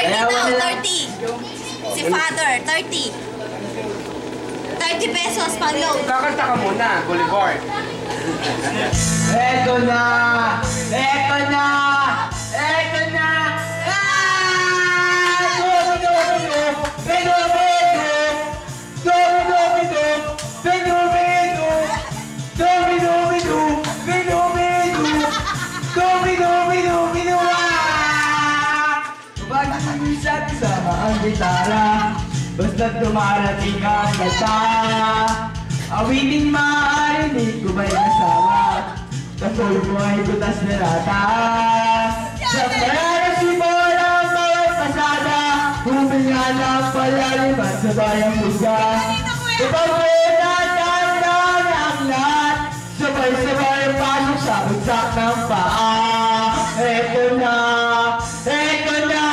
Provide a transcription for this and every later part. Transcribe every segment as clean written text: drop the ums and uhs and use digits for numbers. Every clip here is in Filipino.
daw, 30. Si Father, 30. 30 pesos pang load. Kakanta ka muna, Boulevard. Eto na! Eto na! Eto na! Sama ang gitara, basta't dumarating ang kata. Awiting maarinig ko ba'y kasama, kasul mo ay butas na rata. Sa pararasipo ng bawat pasada, huminga ng palalim at sabay ang buga. Kapag may natandaan ang lahat, sabay-sabay ang pasok sa bagsak ng paa. Eto na! Eto na!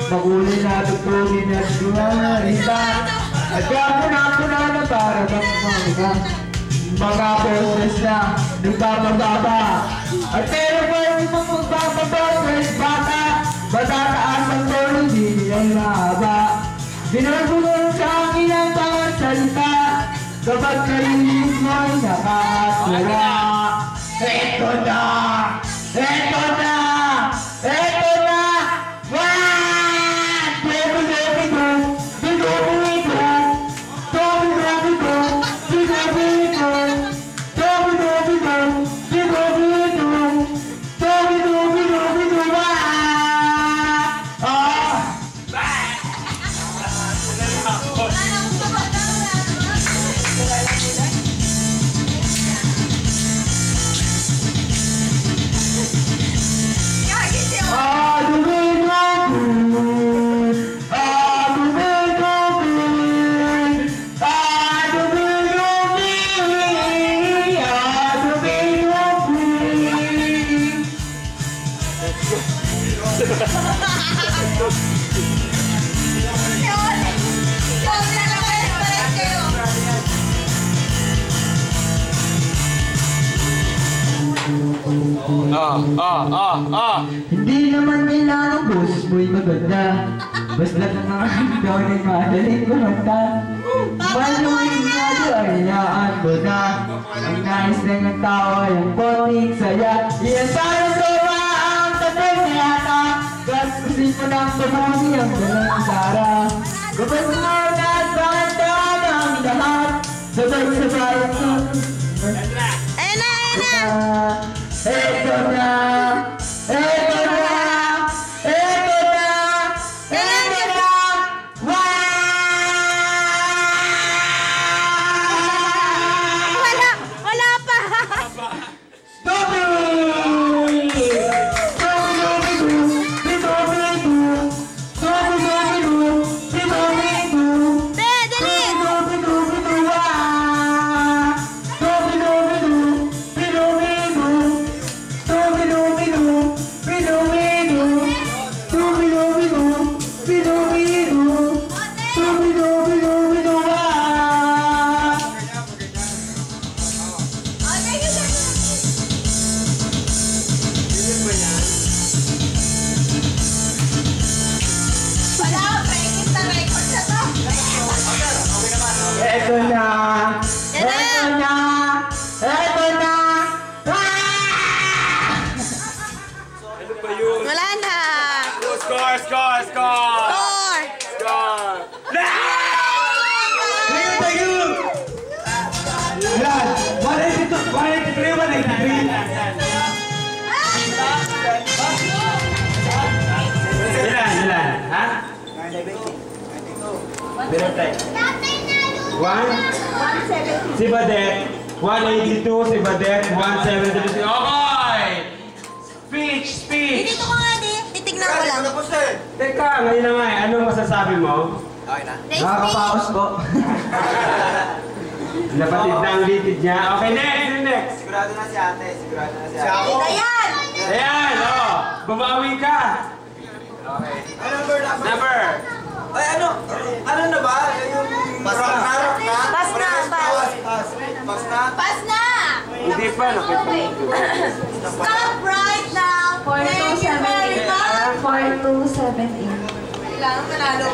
Maguli na tutugin at dumarita. At kapuna-puna na para magpapagawa. Mga poses na nagpapababa. At pero pa yung magpapaboses bata. Matataas ang tono, hindi niyang mahaba. Binagulong sa akin ang bawat salita. Kapag narinig mo ay nakakasura. Eto na! Eto na! Eto na! Hindi naman kailangan boses mo'y maganda. Basta't ang ikaw na'y madaling kumanta. Maluwing nga doon ay hayaan ko na. Ang nais lang ng tao ay ang konting saya. Iyan parang sopa ang tatay na yata. Gaskusin mo ng tumami ang dalang sara. Kapag mga nagbantaan ang lahat, sabay-sabay ang Ayun na, ayun na! Eto na! Eto na! Eto na! Eto na! Wala pa! Eto na! Eto na! Eto na! Ano ba yun? Wala na! Score! Score! Score! Score! Score! Tayo! Yan! 183, 183! Ilan? Ha? 170. Pero tayo. 1? Si Badet. 182, si Badet. 170. Okay! Speech! Speech! Dito ko nga, di. Titignan ko lang. Teka, ngayon na nga eh. Anong masasabi mo? Okay na. Nakakapaos po. Napatid na ang litid niya. Okay, next! Next. Sigurado na si ate. Sigurado na si ate. Dayan! Ayan, oh. Babawi ka. Okay. Number. Ay, ano? Ano na ba? Yung Pass na. Pass na, pass. Pass na. Pass na! Hindi pa, Stop right now! Thank you very much! 4278. Kailangan manalo.